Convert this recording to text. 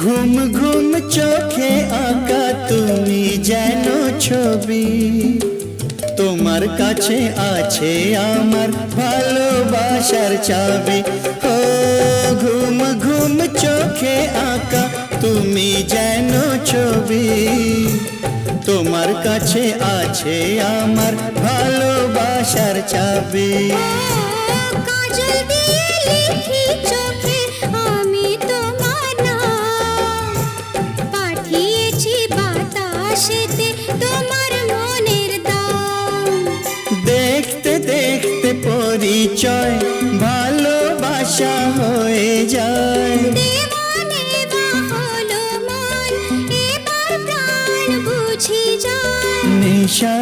ঘুম ঘুম চোখে আঁকা তুমি যেন ছবি, তোমার কাছে আছে আমার ভালোবাসার চাবি। ও ঘুম ঘুম চোখে আঁকা তুমি যেন ছবি, তোমার কাছে আছে আমার ভালোবাসার চাবি। কাজল দিয়ে লিখি চোখে আমি তোমার নাম, পাঠিয়েছি বাতাসেতে তোমার মনের দাম। দেখতে দেখতে পরিচয় ভালোবাসা হয়ে যায়, দেওয়ানে বা হলো মন, এবার প্রাণ বুঝি যায়। নিশা